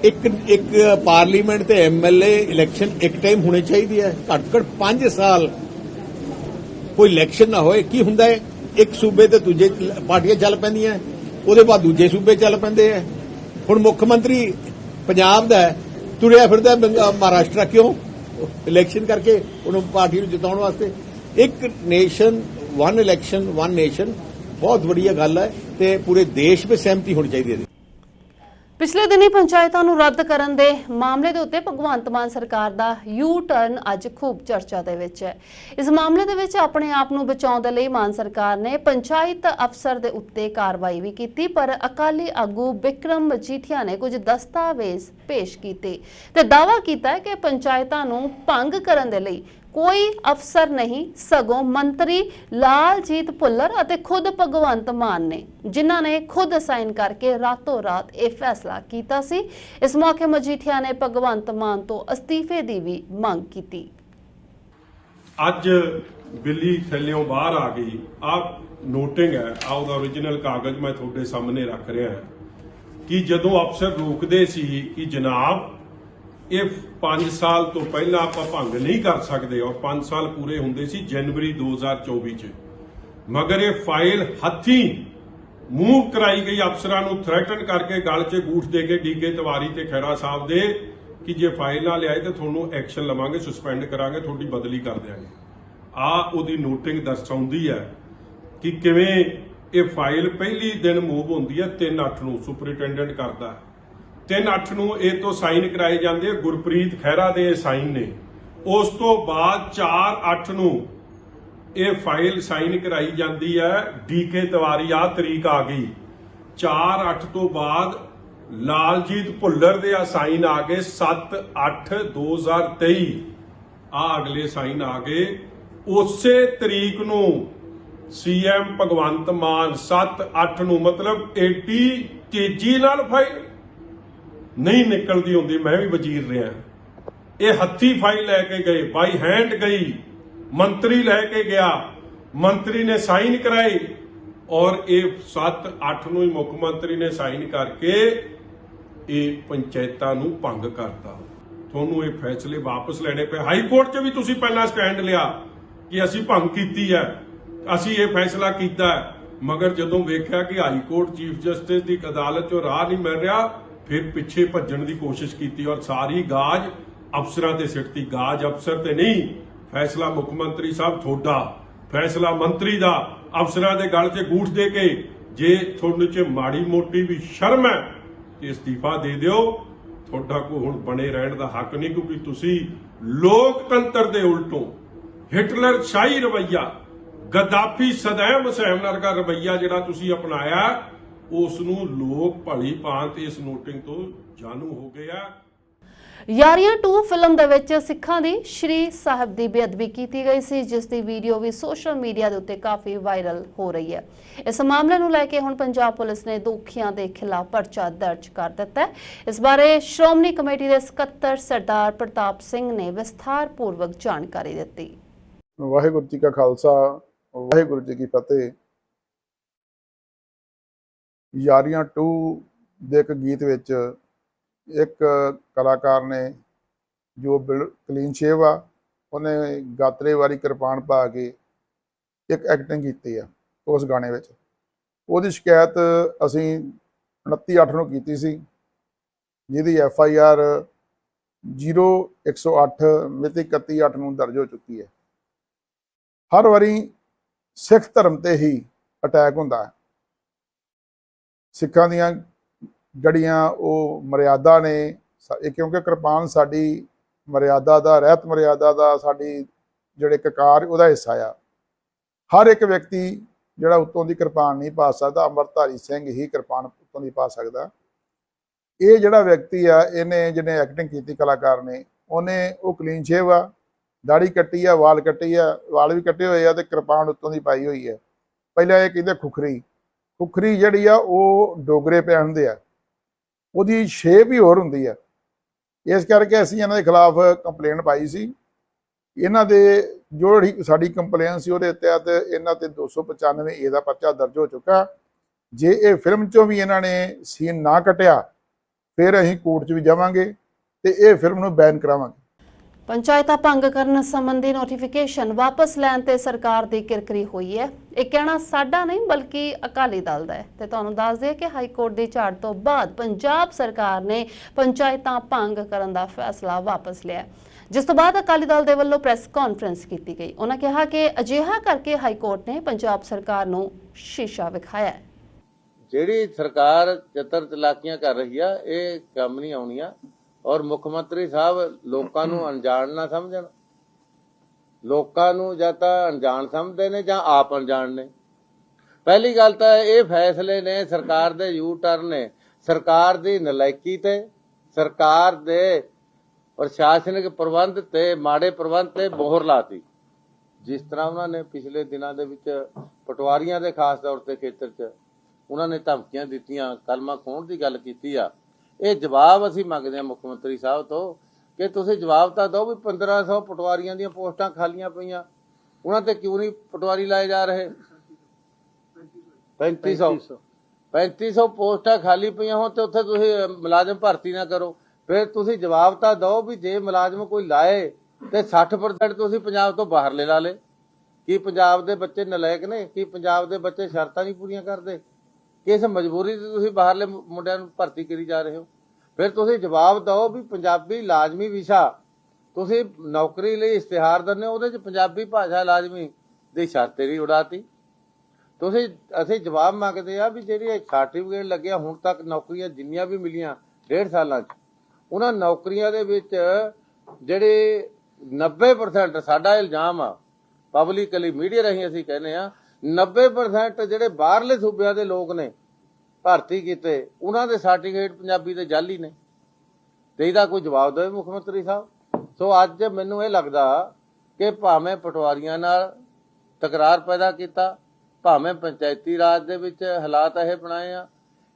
ਇੱਕ ਪਾਰਲੀਮੈਂਟ ਤੇ ਐਮਐਲਏ ਇਲੈਕਸ਼ਨ ਇੱਕ ਟਾਈਮ ਹੋਣੀ ਚਾਹੀਦੀ ਹੈ। ਘੱਟ ਘੱਟ 5 ਸਾਲ ਕੋਈ ਇਲੈਕਸ਼ਨ ਨਾ ਹੋਏ। ਕੀ ਹੁੰਦਾ ਹੈ, ਇੱਕ ਸੂਬੇ ਤੇ ਦੂਜੇ ਪਾਰਟੀਆਂ ਚੱਲ ਪੈਂਦੀਆਂ, ਉਹਦੇ ਬਾਅਦ ਦੂਜੇ ਸੂਬੇ ਚੱਲ ਪੈਂਦੇ ਆ। ਹੁਣ ਮੁੱਖ ਮੰਤਰੀ ਪੰਜਾਬ ਦਾ ਤੁਰਿਆ ਫਿਰਦਾ ਮਹਾਰਾਸ਼ਟਰ, ਕਿਉਂ? ਇਲੈਕਸ਼ਨ ਕਰਕੇ ਉਹਨੂੰ ਪਾਰਟੀ ਨੂੰ ਜਿਤਾਉਣ ਵਾਸਤੇ। ਇੱਕ nation one election one nation ਬਹੁਤ ਵਧੀਆ ਗੱਲ ਹੈ ਤੇ ਪੂਰੇ ਦੇਸ਼ ਵਿੱਚ ਸਹਿਮਤੀ ਹੋਣੀ ਚਾਹੀਦੀ ਹੈ। ਪਿਛਲੇ ਦਿਨੀ ਪੰਚਾਇਤਾਂ ਨੂੰ ਰੱਦ ਕਰਨ ਦੇ ਮਾਮਲੇ ਦੇ ਉੱਤੇ ਭਗਵੰਤ ਮਾਨ ਸਰਕਾਰ ਦਾ ਯੂ ਟਰਨ ਅੱਜ ਖੂਬ ਚਰਚਾ ਦੇ ਵਿੱਚ ਹੈ। ਇਸ ਮਾਮਲੇ ਦੇ ਵਿੱਚ ਆਪਣੇ ਆਪ ਨੂੰ ਬਚਾਉਣ ਦੇ ਲਈ ਮਾਨ ਸਰਕਾਰ ਨੇ ਪੰਚਾਇਤ ਅਫਸਰ ਦੇ ਉੱਤੇ ਕਾਰਵਾਈ ਵੀ ਕੀਤੀ, ਪਰ ਅਕਾਲੀ ਆਗੂ ਬਿਕਰਮ ਮਜੀਠੀਆ ਨੇ ਕੁਝ ਦਸਤਾਵੇਜ਼ ਪੇਸ਼ ਕੀਤੇ ਤੇ ਦਾਅਵਾ ਕੀਤਾ ਕਿ ਪੰਚਾਇਤਾਂ ਨੂੰ ਭੰਗ ਕਰਨ ਦੇ ਲਈ ਕੋਈ ਅਫਸਰ ਨਹੀਂ, ਸਗੋਂ ਮੰਤਰੀ ਲਾਲਜੀਤ ਭੁੱਲਰ ਅਤੇ ਖੁਦ ਭਗਵੰਤ ਮਾਨ ਨੇ, ਜਿਨ੍ਹਾਂ ਨੇ ਖੁਦ ਸਾਈਨ ਕਰਕੇ ਰਾਤੋਂ ਰਾਤ ਇਹ ਫੈਸਲਾ ਕੀਤਾ ਸੀ। ਇਸ ਮੌਕੇ ਮਜੀਠੀਆ ਨੇ ਭਗਵੰਤ ਮਾਨ ਤੋਂ ਅਸਤੀਫੇ ਦੀ ਵੀ ਮੰਗ ਕੀਤੀ। ਅੱਜ ਬਿੱਲੀ ਥੱਲਿਓਂ ਬਾਹਰ ਆ ਗਈ। ਆਹ ਨੋਟਿੰਗ ਹੈ, ਆਹ ਉਹਦਾ ਓਰੀਜਨਲ ਕਾਗਜ਼ ਮੈਂ ਤੁਹਾਡੇ ਸਾਹਮਣੇ ਰੱਖ ਰਿਹਾ ਹਾਂ ਕਿ ਜਦੋਂ ਅਫਸਰ ਰੋਕਦੇ ਸੀ ਕਿ ਜਨਾਬ ਇਹ 5 ਸਾਲ ਤੋਂ ਪਹਿਲਾਂ ਆਪਾਂ ਭੰਗ ਨਹੀਂ ਕਰ ਸਕਦੇ, ਔਰ 5 ਸਾਲ ਪੂਰੇ ਹੁੰਦੇ ਸੀ ਜਨਵਰੀ 2024 ਚ, ਮਗਰ ਇਹ ਫਾਈਲ ਹੱਥੀਂ ਮੂਵ ਕਰਾਈ ਗਈ ਅਫਸਰਾਂ ਨੂੰ ਥ੍ਰੈਟਨ ਕਰਕੇ ਗਲ 'ਚ ਗੂਠ ਦੇ ਕੇ ਡੀਕੇ ਤਿਵਾਰੀ ਤੇ ਖੈਰਾ ਸਾਹਿਬ ਦੇ ਕਿ ਜੇ ਫਾਈਲ ਨਾ ਲਿਆਏ ਤਾਂ ਤੁਹਾਨੂੰ ਐਕਸ਼ਨ ਲਵਾਂਗੇ, ਸਸਪੈਂਡ ਕਰਾਂਗੇ, ਤੁਹਾਡੀ ਬਦਲੀ ਕਰ ਦਿਆਂਗੇ। ਉਹਦੀ ਨੋਟਿੰਗ ਦਰਸਾਉਂਦੀ ਹੈ ਕਿ ਕਿਵੇਂ ਇਹ ਫਾਈਲ ਪਹਿਲੀ ਦਿਨ ਮੂਵ ਹੁੰਦੀ ਹੈ 3/8 ਨੂੰ ਸੁਪਰਿੰਟੈਂਡੈਂਟ ਕਰਦਾ, 3/8 ਨੂੰ ਇਹ ਤੋਂ ਸਾਈਨ ਕਰਾਏ ਜਾਂਦੇ ਆ, ਗੁਰਪ੍ਰੀਤ ਖਹਿਰਾ ਦੇ ਇਹ ਸਾਈਨ ਨੇ। ਉਸ ਤੋਂ ਬਾਅਦ 4/8 ਨੂੰ ਇਹ ਫਾਈਲ ਸਾਈਨ ਕਰਾਈ ਜਾਂਦੀ ਹੈ ਡੀਕੇ ਤਿਵਾਰੀ। ਆ ਤਰੀਕ ਆ ਗਈ 4/8 ਤੋਂ ਬਾਅਦ ਲਾਲਜੀਤ ਭੁੱਲਰ ਦੇ ਆ ਸਾਈਨ ਆ ਗਏ 7/8/2023। ਆ ਅਗਲੇ ਸਾਈਨ ਆ ਗਏ। ਉਸੇ ਤਰੀਕ ਨੂੰ ਸੀਐਮ ਭਗਵੰਤ ਮਾਨ 7/8 ਨੂੰ, ਮਤਲਬ ਏਡੀ ਤੇਜ਼ੀ ਨਾਲ ਫਾਈਲ ਨਹੀਂ ਨਿਕਲਦੀ ਹੁੰਦੀ। ਮੈਂ ਵੀ ਵਜ਼ੀਰ ਰਿਹਾ, ਇਹ ਹੱਥੀ ਫਾਈਲ ਲੈ ਕੇ ਗਏ, ਬਾਈ ਹੈਂਡ ਗਈ, ਮੰਤਰੀ ਲੈ ਕੇ ਗਿਆ, ਮੰਤਰੀ ਨੇ ਸਾਈਨ ਕਰਾਏ ਔਰ ਇਹ 7/8 ਨੂੰ ਹੀ ਮੁੱਖ ਮੰਤਰੀ ਨੇ ਸਾਈਨ ਕਰਕੇ ਇਹ ਪੰਚਾਇਤਾਂ ਨੂੰ ਭੰਗ ਕਰਤਾ। ਤੁਹਾਨੂੰ ਇਹ ਫੈਸਲੇ ਵਾਪਸ ਲੈਣੇ ਪਏ। ਹਾਈ ਕੋਰਟ 'ਚ ਵੀ ਤੁਸੀਂ ਪਹਿਲਾਂ ਸਟੈਂਡ ਲਿਆ ਕਿ ਅਸੀਂ ਭੰਗ ਕੀਤੀ ਹੈ, ਅਸੀਂ ਇਹ ਫੈਸਲਾ ਕੀਤਾ ਹੈ, ਮਗਰ ਜਦੋਂ ਵੇਖਿਆ ਕਿ ਹਾਈ ਕੋਰਟ ਚੀਫ ਜਸਟਿਸ ਦੀ ਅਦਾਲਤ 'ਚੋਂ ਰਾਹ ਨਹੀਂ ਮਿਲ ਰਿਹਾ, ਫਿਰ ਪਿੱਛੇ ਭੱਜਣ ਦੀ ਕੋਸ਼ਿਸ਼ ਕੀਤੀ ਔਰ ਸਾਰੀ ਗਾਜ ਅਫਸਰਾਂ ਤੇ ਸਿੱਟਤੀ। ਗਾਜ ਅਫਸਰ ਤੇ ਨਹੀਂ, ਫੈਸਲਾ ਮੁੱਖ ਮੰਤਰੀ ਸਾਹਿਬ ਤੁਹਾਡਾ, ਫੈਸਲਾ ਮੰਤਰੀ ਦਾ। ਅਫਸਰਾਂ ਦੇ ਗਲ 'ਚ ਗੂਠ ਦੇ ਕੇ ਜੇ ਤੁਹਾਡੇ 'ਚ ਮਾੜੀ ਮੋਟੀ ਵੀ ਸ਼ਰਮ ਹੈ ਤੇ ਅਸਤੀਫਾ ਦੇ ਦਿਓ। ਤੁਹਾਡਾ ਕੋਈ ਹੁਣ ਬਣੇ ਰਹਿਣ ਦਾ ਹੱਕ ਨਹੀਂ, ਕਿਉਂਕਿ ਤੁਸੀਂ ਲੋਕਤੰਤਰ ਦੇ ਉਲਟੋਂ ਹਿਟਲਰ ਸ਼ਾਹੀ ਰਵੱਈਆ, ਗੱਦਾਫੀ ਸਦੈਮ ਹੁਸੈਨ ਵਰਗਾ ਰਵੱਈਆ ਜਿਹੜਾ ਤੁਸੀਂ ਅਪਣਾਇਆ, ਉਸ ਨੂੰ ਲੋਕ ਭਲੀ ਭਾਂਤ ਇਸ ਨੋਟਿੰਗ ਤੋਂ ਜਾਣੂ ਹੋ ਗਏ ਆ। ਯਾਰੀਆਂ 2 ਫਿਲਮ ਦੇ ਵਿੱਚ ਸਿੱਖਾਂ ਦੀ ਸ਼੍ਰੀ ਸਾਹਿਬ ਦੀ ਬੇਅਦਬੀ ਕੀਤੀ ਗਈ ਸੀ, ਜਿਸ ਦੀ ਵੀਡੀਓ ਵੀ ਸੋਸ਼ਲ ਮੀਡੀਆ ਦੇ ਉੱਤੇ ਕਾਫੀ ਵਾਇਰਲ ਹੋ ਰਹੀ ਹੈ। ਇਸ ਮਾਮਲੇ ਨੂੰ ਲੈ ਕੇ ਹੁਣ ਪੰਜਾਬ ਪੁਲਿਸ ਨੇ ਦੋਖੀਆਂ ਦੇ ਖਿਲਾਫ ਪਰਚਾ ਦਰਜ ਕਰ ਦਿੱਤਾ ਹੈ। ਇਸ ਬਾਰੇ ਸ਼੍ਰੋਮਣੀ ਕਮੇਟੀ ਦੇ ਸਕੱਤਰ ਸਰਦਾਰ ਪ੍ਰਤਾਪ ਸਿੰਘ ਨੇ ਵਿਸਥਾਰਪੂਰਵਕ ਜਾਣਕਾਰੀ ਦਿੱਤੀ। ਵਾਹਿਗੁਰੂ ਜੀ ਕਾ ਖਾਲਸਾ, ਵਾਹਿਗੁਰੂ ਜੀ ਕੀ ਫਤਿਹ। ਯਾਰੀਆਂ 2 ਦੇ ਇੱਕ ਗੀਤ ਵਿੱਚ ਇੱਕ ਕਲਾਕਾਰ ਨੇ ਜੋ ਕਲੀਨ ਸ਼ੇਵ ਆ, ਉਹਨੇ ਗਾਤਰੇ ਵਾਲੀ ਕਿਰਪਾਨ ਪਾ ਕੇ ਇੱਕ ਐਕਟਿੰਗ ਕੀਤੀ ਆ ਉਸ ਗਾਣੇ ਵਿੱਚ। ਉਹਦੀ ਸ਼ਿਕਾਇਤ ਅਸੀਂ 29/8 ਨੂੰ ਕੀਤੀ ਸੀ, ਜਿਹਦੀ FIR 0108 ਮਿਤੀ 31/8 ਨੂੰ ਦਰਜ ਹੋ ਚੁੱਕੀ ਹੈ। ਹਰ ਵਾਰੀ ਸਿੱਖ ਧਰਮ ਤੇ ਹੀ ਅਟੈਕ ਹੁੰਦਾ ਹੈ। ਸਿੱਖਾਂ ਦੀਆਂ ਜਿਹੜੀਆਂ ਉਹ ਮਰਿਆਦਾ ਨੇ, ਕਿਉਂਕਿ ਕਿਰਪਾਨ ਸਾਡੀ ਮਰਿਆਦਾ ਦਾ, ਰਹਿਤ ਮਰਿਆਦਾ ਦਾ, ਸਾਡੀ ਜਿਹੜੇ ਕਕਾਰ ਉਹਦਾ ਹਿੱਸਾ ਆ। ਹਰ ਇੱਕ ਵਿਅਕਤੀ ਜਿਹੜਾ ਉੱਤੋਂ ਦੀ ਕਿਰਪਾਨ ਨਹੀਂ ਪਾ ਸਕਦਾ, ਅੰਮ੍ਰਿਤਧਾਰੀ ਸਿੰਘ ਹੀ ਕਿਰਪਾਨ ਉੱਤੋਂ ਦੀ ਪਾ ਸਕਦਾ। ਇਹ ਜਿਹੜਾ ਵਿਅਕਤੀ ਆ, ਜਿਹਨੇ ਐਕਟਿੰਗ ਕੀਤੀ ਕਲਾਕਾਰ ਨੇ, ਉਹਨੇ ਉਹ ਕਲੀਨ ਸ਼ੇਵ ਆ, ਦਾੜੀ ਕੱਟੀ ਆ, ਵਾਲ ਕੱਟੀ ਆ, ਵਾਲ ਵੀ ਕੱਟੇ ਹੋਏ ਆ ਤੇ ਕਿਰਪਾਨ ਉੱਤੋਂ ਦੀ ਪਾਈ ਹੋਈ ਹੈ। ਪਹਿਲਾਂ ਇਹ ਕਹਿੰਦੇ ਖੁਖਰੀ ਜਿਹੜੀ ਆ ਉਹ ਡੋਗਰੇ ਪਹਿਨਦੇ ਆ, ਉਹਦੀ ਸ਼ੇਪ ਹੀ ਹੋਰ ਹੁੰਦੀ ਆ। ਇਸ ਕਰਕੇ ਅਸੀਂ ਇਹਨਾਂ ਦੇ ਖਿਲਾਫ ਕੰਪਲੇਂਟ ਪਾਈ ਸੀ। ਇਹਨਾਂ ਦੇ ਜਿਹੜੀ ਸਾਡੀ ਕੰਪਲੇਨ ਸੀ ਉਹਦੇ ਤਹਿਤ ਇਹਨਾਂ ਤੇ 295A ਦਾ ਪਰਚਾ ਦਰਜ ਹੋ ਚੁੱਕਾ। ਜੇ ਇਹ ਫਿਲਮ 'ਚੋਂ ਵੀ ਇਹਨਾਂ ਨੇ ਸੀਨ ਨਾ ਕੱਟਿਆ, ਫਿਰ ਅਸੀਂ ਕੋਰਟ 'ਚ ਵੀ ਜਾਵਾਂਗੇ ਤੇ ਇਹ ਫਿਲਮ ਨੂੰ ਬੈਨ ਕਰਾਵਾਂਗੇ। ਪੰਚਾਇਤਾਂ ਭੰਗ ਕਰਨ ਸੰਬੰਧੀ ਨੋਟੀਫਿਕੇਸ਼ਨ ਵਾਪਸ ਲੈਣ ਤੇ ਸਰਕਾਰ ਦੀ ਕਿਰਕਰੀ ਹੋਈ ਹੈ। ਇਹ ਕਹਿਣਾ ਸਾਡਾ ਨਹੀਂ ਬਲਕਿ ਅਕਾਲੀ ਦਲ ਦਾ ਹੈ। ਤੇ ਤੁਹਾਨੂੰ ਦੱਸ ਦਈਏ ਕਿ ਹਾਈ ਕੋਰਟ ਦੀ ਝਾੜ ਤੋਂ ਬਾਅਦ ਪੰਜਾਬ ਸਰਕਾਰ ਨੇ ਪੰਚਾਇਤਾਂ ਭੰਗ ਕਰਨ ਦਾ ਫੈਸਲਾ ਵਾਪਸ ਲਿਆ, ਜਿਸ ਤੋਂ ਬਾਅਦ ਅਕਾਲੀ ਦਲ ਦੇ ਵੱਲੋਂ ਪ੍ਰੈਸ ਕਾਨਫਰੰਸ ਕੀਤੀ ਗਈ। ਉਹਨਾਂ ਕਿਹਾ ਕਿ ਅਜਿਹਾ ਕਰਕੇ ਹਾਈ ਕੋਰਟ ਨੇ ਪੰਜਾਬ ਸਰਕਾਰ ਨੂੰ ਸ਼ੀਸ਼ਾ ਵਿਖਾਇਆ ਹੈ। ਜਿਹੜੀ ਸਰਕਾਰ ਚਤਰ ਚਲਾਕੀਆਂ ਕਰ ਰਹੀ ਆ, ਇਹ ਕੰਮ ਨਹੀਂ ਆਉਣੀਆਂ। ਔਰ ਮੁੱਖ ਮੰਤਰੀ ਸਾਹਿਬ ਲੋਕਾਂ ਨੂੰ ਅਣਜਾਣ ਨਾ ਸਮਝਣ। ਲੋਕਾਂ ਨੂੰ ਜਾਂ ਤਾਂ ਅਣਜਾਣ ਸਮਝਦੇ ਨੇ ਜਾਂ ਆਪ ਅਣਜਾਣ ਨੇ। ਪਹਿਲੀ ਗੱਲ ਤਾਂ ਇਹ ਫੈਸਲੇ ਨੇ ਸਰਕਾਰ ਦੇ ਯੂ ਟਰਨ ਨੇ ਸਰਕਾਰ ਦੀ ਨਲਾਇਕੀ ਤੇ, ਸਰਕਾਰ ਦੇ ਪ੍ਰਸ਼ਾਸਨਿਕ ਪ੍ਰਬੰਧ ਤੇ, ਮਾੜੇ ਪ੍ਰਬੰਧ ਤੇ ਮੋਹਰ ਲਾਤੀ। ਜਿਸ ਤਰ੍ਹਾਂ ਉਹਨਾਂ ਨੇ ਪਿਛਲੇ ਦਿਨਾਂ ਦੇ ਵਿੱਚ ਪਟਵਾਰੀਆਂ ਦੇ ਖਾਸ ਤੌਰ ਤੇ ਖੇਤਰ 'ਚ ਉਹਨਾਂ ਨੇ ਧਮਕੀਆਂ ਦਿੱਤੀਆਂ, ਕਲਮਾ ਖੋਹਣ ਦੀ ਗੱਲ ਕੀਤੀ ਆ। ਇਹ ਜਵਾਬ ਅਸੀਂ ਮੰਗਦੇ ਹਾਂ ਮੁੱਖ ਮੰਤਰੀ ਸਾਹਿਬ ਤੋਂ ਕਿ ਤੁਸੀਂ ਜਵਾਬ ਤਾਂ ਦਿਓ ਵੀ 1500 ਪਟਵਾਰੀਆਂ ਦੀਆਂ ਪੋਸਟਾਂ ਖਾਲੀਆਂ ਪਈਆਂ, ਉਹਨਾਂ ਤੇ ਕਿਉਂ ਨਹੀਂ ਪਟਵਾਰੀ ਲਾਏ ਜਾ ਰਹੇ? 3500 ਪੋਸਟਾਂ ਖਾਲੀ ਪਈਆਂ ਹੋਣ ਤੇ ਉੱਥੇ ਤੁਸੀਂ ਮੁਲਾਜ਼ਮ ਭਰਤੀ ਨਾ ਕਰੋ। ਫਿਰ ਤੁਸੀਂ ਜਵਾਬ ਤਾਂ ਦਿਓ ਵੀ ਜੇ ਮੁਲਾਜ਼ਮ ਕੋਈ ਲਾਏ ਤੇ 60% ਤੁਸੀਂ ਪੰਜਾਬ ਤੋਂ ਬਾਹਰਲੇ ਲਾ ਲਏ। ਕੀ ਪੰਜਾਬ ਦੇ ਬੱਚੇ ਨਲਾਇਕ ਨੇ? ਕੀ ਪੰਜਾਬ ਦੇ ਬੱਚੇ ਸ਼ਰਤਾਂ ਨਹੀਂ ਪੂਰੀਆਂ ਕਰਦੇ? ਕਿਸ ਮਜਬੂਰੀ ਤੇ ਤੁਸੀਂ ਬਾਹਰਲੇ ਮੁੰਡਿਆਂ ਨੂੰ ਭਰਤੀ ਕਰੀ ਜਾ ਰਹੇ ਹੋ? ਫਿਰ ਤੁਸੀਂ ਜਵਾਬ ਦਿਓ ਵੀ ਪੰਜਾਬੀ ਲਾਜ਼ਮੀ ਵਿਸ਼ਾ ਤੁਸੀਂ ਨੌਕਰੀ ਲਈ ਇਸ਼ਤਿਹਾਰ ਦਿੰਦੇ ਹੋ, ਉਹਦੇ 'ਚ ਪੰਜਾਬੀ ਭਾਸ਼ਾ ਲਾਜ਼ਮੀ ਦੀ ਸ਼ਰਤ ਹੀ ਉਡਾਤੀ ਤੁਸੀਂ। ਅਸੀਂ ਜਵਾਬ ਮੰਗਦੇ ਆ ਵੀ ਜਿਹੜੀ ਸਰਟੀਫਿਕੇਟ ਲੱਗਿਆ ਹੁਣ ਤੱਕ ਨੌਕਰੀਆਂ ਜਿੰਨੀਆਂ ਵੀ ਮਿਲੀਆਂ 1.5 ਸਾਲਾਂ 'ਚ ਉਹਨਾਂ ਨੌਕਰੀਆਂ ਦੇ ਵਿੱਚ ਜਿਹੜੇ 90% ਸਾਡਾ ਇਲਜ਼ਾਮ ਆ, ਪਬਲਿਕਲੀ ਮੀਡੀਆ ਰਾਹੀਂ ਅਸੀਂ ਕਹਿੰਦੇ ਆ, 90% ਜਿਹੜੇ ਬਾਹਰਲੇ ਸੂਬਿਆਂ ਦੇ ਲੋਕ ਨੇ ਭਰਤੀ ਕੀਤੇ, ਉਹਨਾਂ ਦੇ ਸਰਟੀਫਿਕੇਟ ਪੰਜਾਬੀ ਦੇ ਜਾਲੀ ਨੇ। ਤੇ ਇਹਦਾ ਕੋਈ ਜਵਾਬ ਦੇਵੇ ਮੁੱਖ ਮੰਤਰੀ ਸਾਹਿਬ। ਸੋ ਅੱਜ ਮੈਨੂੰ ਇਹ ਲੱਗਦਾ ਕਿ ਭਾਵੇਂ ਪਟਵਾਰੀਆਂ ਨਾਲ ਤਕਰਾਰ ਪੈਦਾ ਕੀਤਾ, ਭਾਵੇਂ ਪੰਚਾਇਤੀ ਰਾਜ ਦੇ ਵਿੱਚ ਹਾਲਾਤ ਇਹ ਬਣਾਏ ਆ,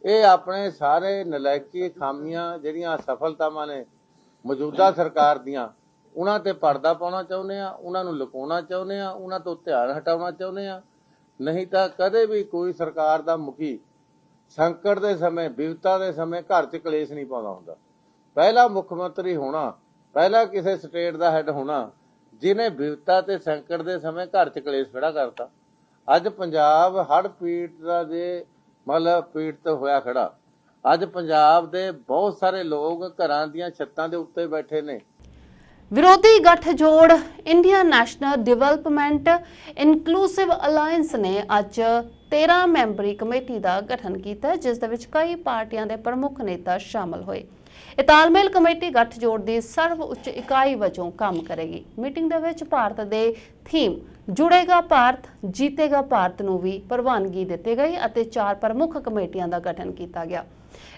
ਇਹ ਆਪਣੇ ਸਾਰੇ ਨਲਾਇਕੀ ਖਾਮੀਆਂ ਜਿਹੜੀਆਂ ਅਸਫਲਤਾਵਾਂ ਨੇ ਮੌਜੂਦਾ ਸਰਕਾਰ ਦੀਆਂ, ਉਹਨਾਂ ਤੇ ਪਰਦਾ ਪਾਉਣਾ ਚਾਹੁੰਦੇ ਆ, ਉਹਨਾਂ ਨੂੰ ਲੁਕਾਉਣਾ ਚਾਹੁੰਦੇ ਆ, ਉਹਨਾਂ ਤੋਂ ਧਿਆਨ ਹਟਾਉਣਾ ਚਾਹੁੰਦੇ ਆ। ਨਹੀਂ ਤਾਂ ਕਦੇ ਵੀ ਕੋਈ ਸਰਕਾਰ ਦਾ ਮੁਖੀ ਸੰਕਟ ਦੇ ਸਮੇਂ, ਵਿਪਤਾ ਦੇ ਸਮੇਂ ਘਰ 'ਚ ਕਲੇਸ਼ ਨਹੀਂ ਪਾਉਂਦਾ ਹੁੰਦਾ। ਪਹਿਲਾ ਮੁੱਖ ਮੰਤਰੀ ਹੋਣਾ, ਪਹਿਲਾ ਕਿਸੇ ਸਟੇਟ ਦਾ ਹੈੱਡ ਹੋਣਾ ਜਿਹਨੇ ਵਿਪਤਾ ਤੇ ਸੰਕਟ ਦੇ ਸਮੇਂ ਘਰ 'ਚ ਕਲੇਸ਼ ਖੜਾ ਕਰਤਾ। ਅੱਜ ਪੰਜਾਬ ਹੜ੍ਹ ਪੀੜਤ ਦੇ ਮਤਲਬ ਪੀੜਤ ਹੋਇਆ ਖੜਾ। ਅੱਜ ਪੰਜਾਬ ਦੇ ਬਹੁਤ ਸਾਰੇ ਲੋਕ ਘਰਾਂ ਦੀਆਂ ਛੱਤਾਂ ਦੇ ਉੱਤੇ ਬੈਠੇ ਨੇ। ਵਿਰੋਧੀ ਗੱਠਜੋੜ India national development inclusive alliance ਨੇ ਅੱਜ 13 ਮੈਂਬਰੀ ਕਮੇਟੀ ਦਾ ਗਠਨ ਕੀਤਾ, ਜਿਸ ਦੇ ਵਿੱਚ ਕਈ ਪਾਰਟੀਆਂ ਦੇ ਪ੍ਰਮੁੱਖ ਨੇਤਾ ਸ਼ਾਮਲ ਹੋਏ। ਇਹ ਤਾਲਮੇਲ ਕਮੇਟੀ ਗੱਠਜੋੜ ਦੀ ਸਰਵ ਉੱਚ ਇਕਾਈ ਵਜੋਂ ਕੰਮ ਕਰੇਗੀ। ਮੀਟਿੰਗ ਦੇ ਵਿੱਚ ਭਾਰਤ ਦੇ ਥੀਮ ਜੁੜੇਗਾ ਭਾਰਤ ਜੀਤੇਗਾ ਭਾਰਤ ਨੂੰ ਵੀ ਪ੍ਰਵਾਨਗੀ ਦਿੱਤੀ ਗਈ ਅਤੇ 4 ਪ੍ਰਮੁੱਖ ਕਮੇਟੀਆਂ ਦਾ ਗਠਨ ਕੀਤਾ ਗਿਆ।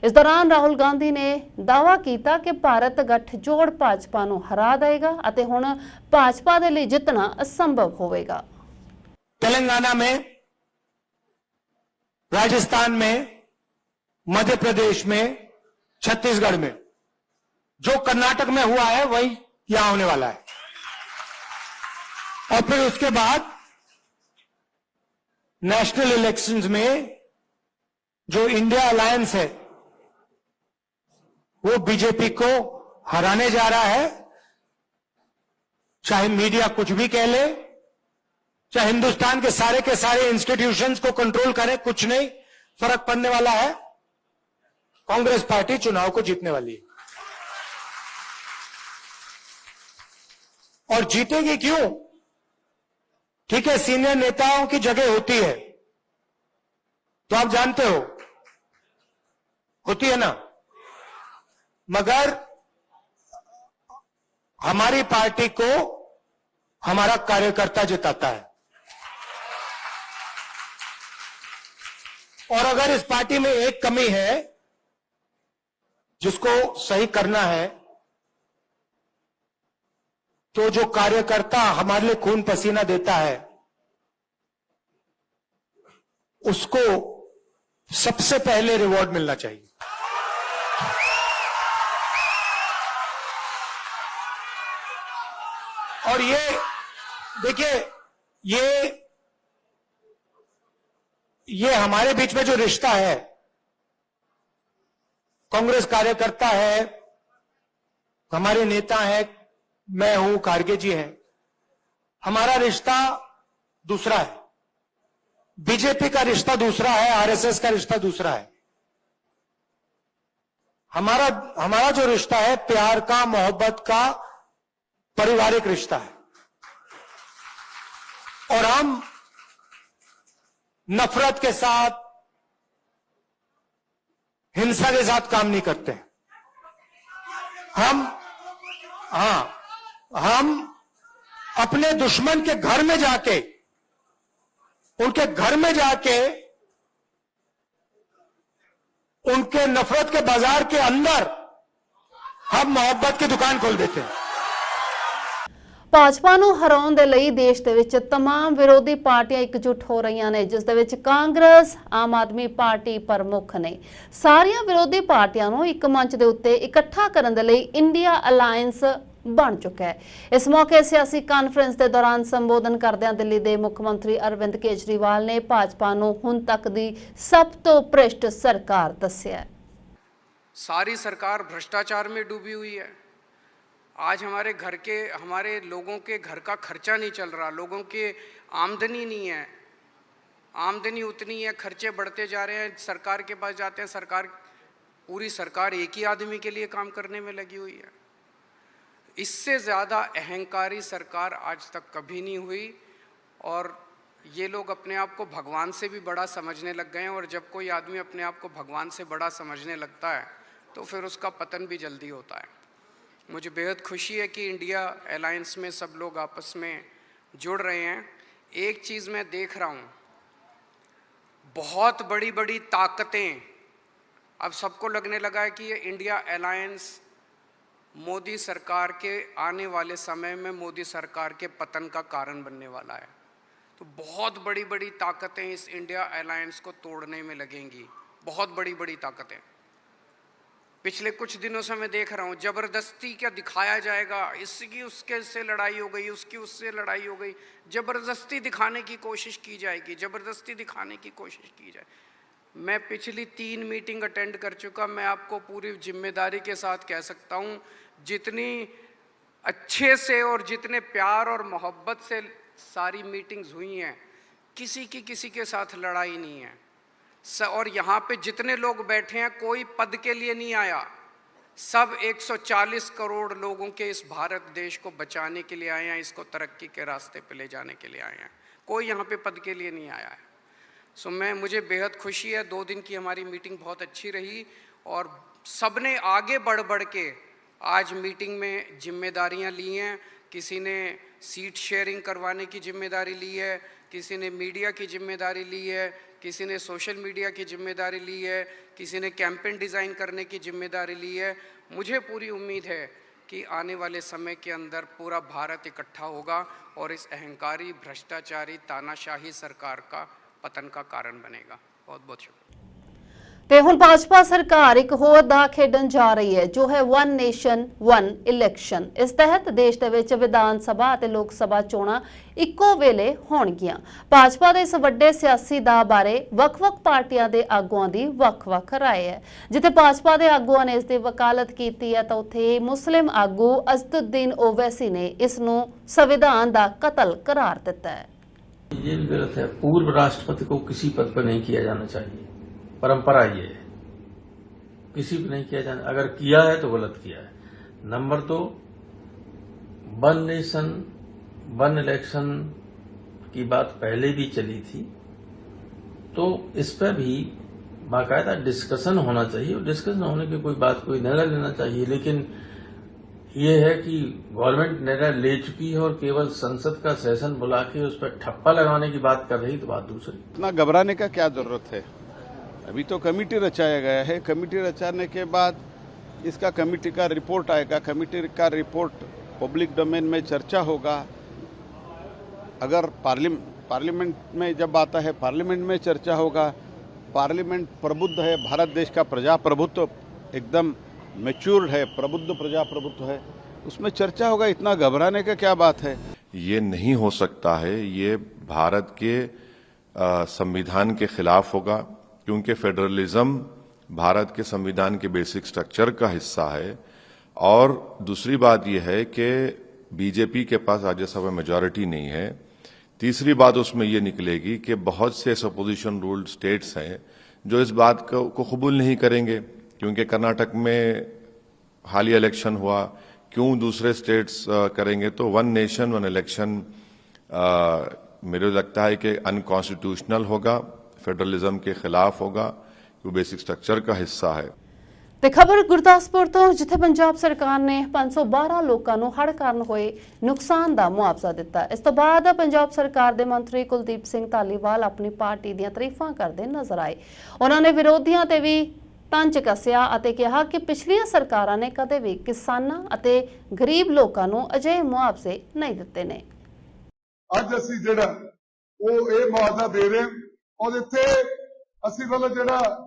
इस दौरान राहुल गांधी ने दावा किया कि भारत गठजोड़ भाजपा नूं हरा देगा अते हुण भाजपा दे लई जितना असंभव होवेगा। तेलंगाना में, राजस्थान में, मध्य प्रदेश में, छत्तीसगढ़ में जो कर्नाटक में हुआ है वही यहां होने वाला है। और फिर उसके बाद नेशनल इलेक्शंस में जो इंडिया अलायंस है वो बीजेपी को हराने जा रहा है। चाहे मीडिया कुछ भी कह ले, चाहे हिंदुस्तान के सारे इंस्टीट्यूशंस को कंट्रोल करे, कुछ नहीं फर्क पड़ने वाला है। कांग्रेस पार्टी चुनाव को जीतने वाली है। और जीतेगी क्यों? ठीक है, सीनियर नेताओं की जगह होती है तो आप जानते हो, होती है ना, मगर हमारी पार्टी को हमारा कार्यकर्ता जिताता है। और अगर इस पार्टी में एक कमी है जिसको सही करना है, तो जो कार्यकर्ता हमारे लिए खून पसीना देता है उसको सबसे पहले रिवॉर्ड मिलना चाहिए। और ये देखिए, ये हमारे बीच में जो रिश्ता है, कांग्रेस कार्यकर्ता है, हमारे नेता हैं, मैं हूं, खारगे जी हैं, हमारा रिश्ता दूसरा है। बीजेपी का रिश्ता दूसरा है, आरएसएस का रिश्ता दूसरा है। हमारा जो रिश्ता है प्यार का, मोहब्बत का, पारिवारिक रिश्ता है। और हम नफरत के साथ, हिंसा के साथ काम नहीं करते। हम अपने दुश्मन के घर में जाके, उनके घर में जाके, उनके नफरत के बाजार के अंदर हम मोहब्बत की दुकान खोल देते हैं। भाजपा ਨੂੰ ਹਰਾਉਣ ਦੇ ਲਈ ਦੇਸ਼ ਦੇ ਵਿੱਚ तमाम ਵਿਰੋਧੀ ਪਾਰਟੀਆਂ ਇਕਜੁੱਟ ਹੋ ਰਹੀਆਂ ਨੇ, ਜਿਸ ਦੇ ਵਿੱਚ ਕਾਂਗਰਸ, ਆਮ ਆਦਮੀ ਪਾਰਟੀ ਪ੍ਰਮੁੱਖ ਨੇ। ਸਾਰੀਆਂ ਵਿਰੋਧੀ ਪਾਰਟੀਆਂ ਨੂੰ ਇੱਕ ਮੰਚ ਦੇ ਉੱਤੇ ਇਕੱਠਾ ਕਰਨ ਦੇ ਲਈ ਇੰਡੀਆ ਅਲਾਇੰਸ ਬਣ ਚੁੱਕਾ ਹੈ। ਇਸ ਮੌਕੇ ਸਿਆਸੀ ਕਾਨਫਰੰਸ ਦੇ ਦੌਰਾਨ ਸੰਬੋਧਨ ਕਰਦਿਆਂ ਦਿੱਲੀ ਦੇ ਮੁੱਖ ਮੰਤਰੀ ਅਰਵਿੰਦ ਕੇਜਰੀਵਾਲ ਨੇ ਭਾਜਪਾ ਨੂੰ ਹੁਣ ਤੱਕ ਦੀ ਸਭ ਤੋਂ ਭ੍ਰਿਸ਼ਟ ਸਰਕਾਰ ਦੱਸਿਆ। सारी सरकार भ्रष्टाचार में डूबी हुई है। आज हमारे लोगों के घर का खर्चा नहीं चल रहा, लोगों के आमदनी नहीं है, आमदनी उतनी है, खर्चे बढ़ते जा रहे हैं। सरकार के पास जाते हैं, पूरी सरकार एक ही आदमी के लिए काम करने में लगी हुई है। इससे ज़्यादा अहंकारी सरकार आज तक कभी नहीं हुई। और ये लोग अपने आप को भगवान से भी बड़ा समझने लग गए हैं। और जब कोई आदमी अपने आप को भगवान से बड़ा समझने लगता है तो फिर उसका पतन भी जल्दी होता है। मुझे बेहद खुशी है कि इंडिया अलायंस में सब लोग आपस में जुड़ रहे हैं। एक चीज़ मैं देख रहा हूँ, बहुत बड़ी बड़ी ताकतें, अब सबको लगने लगा है कि ये इंडिया अलायंस मोदी सरकार के आने वाले समय में मोदी सरकार के पतन का कारण बनने वाला है। तो बहुत बड़ी बड़ी ताकतें इस इंडिया अलायंस को तोड़ने में लगेंगी, बहुत बड़ी बड़ी ताकतें। पिछले कुछ दिनों से मैं देख रहा हूँ, जबरदस्ती क्या दिखाया जाएगा, इसकी उसके से लड़ाई हो गई, उसकी उससे लड़ाई हो गई, जबरदस्ती दिखाने की कोशिश की जाएगी, जबरदस्ती दिखाने की कोशिश की जाए। मैं पिछली 3 मीटिंग अटेंड कर चुका, मैं आपको पूरी जिम्मेदारी के साथ कह सकता हूँ, जितनी अच्छे से और जितने प्यार और मोहब्बत से सारी मीटिंग्स हुई हैं, किसी की किसी के साथ लड़ाई नहीं है। और यहाँ पे जितने लोग बैठे हैं, कोई पद के लिए नहीं आया, सब 140 करोड़ लोगों के इस भारत देश को बचाने के लिए आए हैं, इसको तरक्की के रास्ते पे ले जाने के लिए आए हैं। कोई यहाँ पे पद के लिए नहीं आया है। सो मुझे बेहद खुशी है, 2 दिन की हमारी मीटिंग बहुत अच्छी रही और सबने आगे बढ़ बढ़ के आज मीटिंग में जिम्मेदारियां ली हैं। किसी ने सीट शेयरिंग करवाने की जिम्मेदारी ली है, किसी ने मीडिया की जिम्मेदारी ली है, किसी ने सोशल मीडिया की जिम्मेदारी ली है, किसी ने कैंपेन डिज़ाइन करने की जिम्मेदारी ली है। मुझे पूरी उम्मीद है कि आने वाले समय के अंदर पूरा भारत इकट्ठा होगा और इस अहंकारी, भ्रष्टाचारी, तानाशाही सरकार का पतन का कारण बनेगा। बहुत बहुत शुक्रिया। ਤੇ ਹੁਣ ਭਾਜਪਾ ਸਰਕਾਰ ਇੱਕ ਹੋਰ ਦਾ ਖੇਡਣ ਜਾ ਰਹੀ ਹੈ, ਜੋ ਹੈ ਵਨ ਨੇਸ਼ਨ ਵਨ ਇਲੈਕਸ਼ਨ। ਇਸ ਤਹਿਤ ਦੇਸ਼ ਦੇ ਵਿੱਚ ਵਿਧਾਨ ਸਭਾ ਅਤੇ ਲੋਕ ਸਭਾ ਚੋਣਾਂ ਇੱਕੋ ਵੇਲੇ ਹੋਣਗੀਆਂ। ਭਾਜਪਾ ਦੇ ਇਸ ਵੱਡੇ ਸਿਆਸੀ ਦਾਅ ਬਾਰੇ ਵੱਖ-ਵੱਖ ਪਾਰਟੀਆਂ ਦੇ ਆਗੂਆਂ ਦੀ ਵੱਖ-ਵੱਖ ਰਾਏ ਹੈ। ਜਿੱਥੇ ਭਾਜਪਾ ਦੇ ਆਗੂਆਂ ਨੇ ਇਸ ਦੀ ਵਕਾਲਤ ਕੀਤੀ ਹੈ, ਤਾਂ ਉੱਥੇ ਮੁਸਲਿਮ ਆਗੂ ਅਸਦੁद्दीन ओवैसी ने ਇਸ ਨੂੰ ਸੰਵਿਧਾਨ ਦਾ ਕਤਲ करार ਦਿੱਤਾ है। ये गलत है। पूर्व राष्ट्रपति को किसी पद पर नहीं किया जाना चाहिए, परंपरा ये है, किसी पे नहीं किया जाना। अगर किया है तो गलत किया है। Number 2, one nation one election की बात पहले भी चली थी, तो इस पर भी बाकायदा डिस्कशन होना चाहिए और डिस्कशन होने की कोई बात कोई निर्णय लेना चाहिए। लेकिन ये है कि गवर्नमेंट निर्णय ले चुकी है और केवल संसद का सेशन बुला के उस पर ठप्पा लगाने की बात कर रही, तो बात दूसरी। इतना घबराने का क्या जरूरत है? अभी तो कमेटी रचाया गया है। कमेटी रचाने के बाद इसका कमेटी का रिपोर्ट आएगा। कमेटी का रिपोर्ट पब्लिक डोमेन में चर्चा होगा। अगर पार्लियामेंट में जब आता है, पार्लियामेंट में चर्चा होगा। पार्लियामेंट प्रबुद्ध है, भारत देश का प्रजाप्रभुत्व एकदम मैच्योर्ड है, प्रबुद्ध प्रजाप्रभुत्व है, उसमें चर्चा होगा। इतना घबराने का क्या बात है? ये नहीं हो सकता है। ये भारत के संविधान के खिलाफ होगा, क्योंकि फेडरलिज्म भारत के संविधान के बेसिक स्ट्रक्चर का हिस्सा है। और दूसरी बात यह है कि बीजेपी के पास राज्यसभा मेजॉरिटी नहीं है। तीसरी बात उसमें यह निकलेगी कि बहुत से अपोजिशन रूल्ड स्टेट्स हैं जो इस बात को कबूल नहीं करेंगे, क्योंकि कर्नाटक में हालिया इलेक्शन हुआ, क्यों दूसरे स्टेट्स करेंगे? तो वन नेशन वन इलेक्शन मेरे लगता है कि अनकॉन्स्टिट्यूशनल होगा, फेडरलिज्म के खिलाफ होगा, जो बेसिक स्ट्रक्चर का हिस्सा है। ਤੇ ਖਬਰ ਗੁਰਦਾਸਪੁਰ ਤੋਂ, ਜਿੱਥੇ ਪੰਜਾਬ ਸਰਕਾਰ ਨੇ 512 ਲੋਕਾਂ ਨੂੰ ਹੜ੍ਹ ਕਾਰਨ ਹੋਏ ਨੁਕਸਾਨ ਦਾ ਮੁਆਵਜ਼ਾ ਦਿੱਤਾ। ਇਸ ਤੋਂ ਬਾਅਦ ਪੰਜਾਬ ਸਰਕਾਰ ਦੇ ਮੰਤਰੀ ਕੁਲਦੀਪ ਸਿੰਘ ਧਾਲੀਵਾਲ ਆਪਣੀ ਪਾਰਟੀ ਦੀਆਂ ਤਾਰੀਫਾਂ ਕਰਦੇ ਨਜ਼ਰ ਆਏ। ਉਹਨਾਂ ਨੇ ਵਿਰੋਧੀਆਂ ਤੇ ਵੀ ਤੰਜ ਕੱਸਿਆ ਅਤੇ ਕਿਹਾ ਕਿ ਪਿਛਲੀਆਂ ਸਰਕਾਰਾਂ ਨੇ ਕਦੇ ਵੀ ਕਿਸਾਨਾਂ ਅਤੇ ਗਰੀਬ ਲੋਕਾਂ ਨੂੰ ਅਜਿਹੇ ਮੁਆਵਜ਼ੇ ਨਹੀਂ ਦਿੱਤੇ ਨੇ। ਅੱਜ ਅਸੀਂ ਜਿਹੜਾ ਉਹ ਇਹ ਮੁਆਵਜ਼ਾ ਦੇ ਰਹੇ ਹਾਂ, ਔਰ ਇੱਥੇ ਅਸੀਂ ਵੱਲੋਂ ਜਿਹੜਾ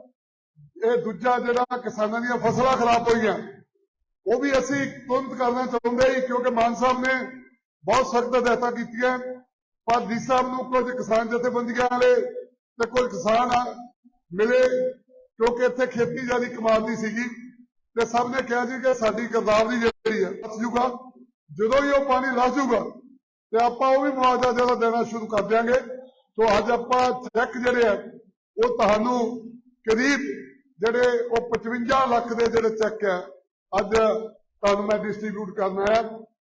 ਇਹ ਦੂਜਾ ਜਿਹੜਾ ਕਿਸਾਨਾਂ ਦੀਆਂ ਫਸਲਾਂ ਖਰਾਬ ਹੋਈਆਂ, ਉਹ ਵੀ ਅਸੀਂ ਤੁਰੰਤ ਕਰਨਾ ਚਾਹੁੰਦੇ ਹਾਂ, ਕਿਉਂਕਿ ਮਾਨ ਸਾਹਿਬ ਨੇ ਬਹੁਤ ਸਖਤ ਹਦਾਇਤਾਂ ਕੀਤੀਆਂ। ਪਰ ਡੀ ਸਾਹਿਬ ਨੂੰ ਕੁਝ ਕਿਸਾਨ ਜਥੇਬੰਦੀਆਂ ਵਾਲੇ ਤੇ ਕੁਝ ਕਿਸਾਨ ਮਿਲੇ, ਕਿਉਂਕਿ ਇੱਥੇ ਖੇਤੀ ਜਿਆਦਾ ਕਮਾਲ ਦੀ ਸੀਗੀ, ਤੇ ਸਭ ਨੇ ਕਿਹਾ ਸੀ ਕਿ ਸਾਡੀ ਗਿਰਦਾਵਰੀ ਜਿਹੜੀ ਹੈ ਲੱਥ ਜੂਗਾ, ਜਦੋਂ ਹੀ ਉਹ ਪਾਣੀ ਲੱਥ ਜੂਗਾ ਤੇ ਆਪਾਂ ਉਹ ਵੀ ਮੁਆਵਜ਼ਾ ਜਿਹੜਾ ਦੇਣਾ ਸ਼ੁਰੂ ਕਰ ਦਿਆਂਗੇ। तो ਅੱਜ ਆਪਾਂ ਚੈੱਕ ਜਿਹੜੇ ਆ ਉਹ ਤੁਹਾਨੂੰ ਕਰੀਬ ਜਿਹੜੇ ਉਹ 55 ਲੱਖ ਦੇ ਜਿਹੜੇ ਚੈੱਕ ਆ ਅੱਜ ਤੁਹਾਨੂੰ ਮੈਂ ਡਿਸਟ੍ਰੀਬਿਊਟ ਕਰਨਾ ਹੈ।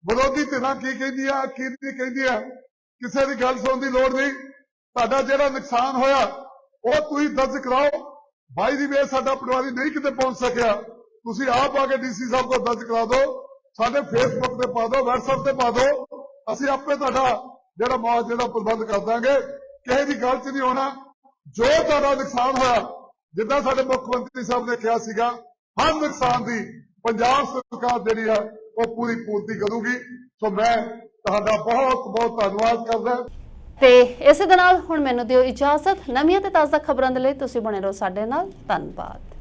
ਵਿਰੋਧੀ ਧਿਰਾਂ ਕੀ ਕਹਿੰਦੀ ਆ, ਕੀ ਨਹੀਂ ਕਹਿੰਦੀ ਆ, ਕਿਸੇ ਦੀ ਗੱਲ ਸੁਣਨ ਦੀ ਲੋੜ ਨਹੀਂ। ਤੁਹਾਡਾ ਜਿਹੜਾ ਨੁਕਸਾਨ ਹੋਇਆ ਉਹ ਤੁਸੀਂ ਦਰਜ ਕਰਾਓ। 22 ਦੀ ਵੇਲੇ ਸਾਡਾ ਪਟਵਾਰੀ ਨਹੀਂ ਕਿਤੇ ਪਹੁੰਚ ਸਕਿਆ, ਤੁਸੀਂ ਆਪ ਆ ਕੇ ਡੀਸੀ ਸਾਹਿਬ ਕੋਲ ਦਰਜ ਕਰਾ ਦਿਓ, ਸਾਡੇ ਫੇਸਬੁੱਕ ਤੇ ਪਾ ਦਿਓ, WhatsApp ਤੇ ਪਾ ਦਿਓ, ਅਸੀਂ ਆਪੇ ਤੁਹਾਡਾ ਜਿਹੜਾ ਮੁਆਵਜ਼ੇ ਦਾ ਪ੍ਰਬੰਧ ਕਰ ਦਾਂਗੇ। ਕਿਸੇ ਦੀ ਗੱਲ 'ਚ ਨਹੀਂ ਹੋਣਾ। ਜੋ ਤੁਹਾਡਾ ਨੁਕਸਾਨ ਹੋਇਆ, ਜਿੱਦਾਂ ਸਾਡੇ ਮੁੱਖ ਮੰਤਰੀ ਸਾਹਿਬ ਨੇ ਕਿਹਾ ਸੀਗਾ, ਹਰ ਨੁਕਸਾਨ ਦੀ ਪੰਜਾਬ ਸਰਕਾਰ ਜਿਹੜੀ ਆ ਉਹ ਪੂਰੀ ਪੂਰਤੀ ਕਰੂਗੀ। ਸੋ ਮੈਂ ਤੁਹਾਡਾ ਬਹੁਤ ਬਹੁਤ ਧੰਨਵਾਦ ਕਰਦਾ। ਤੇ ਇਸੇ ਦੇ ਨਾਲ ਹੁਣ ਮੈਨੂੰ ਦਿਓ ਇਜਾਜ਼ਤ। ਨਵੀਆਂ ਤੇ ਤਾਜ਼ਾ ਖਬਰਾਂ ਦੇ ਲਈ ਤੁਸੀਂ ਬਣੇ ਰਹੋ ਸਾਡੇ ਨਾਲ। ਧੰਨਵਾਦ।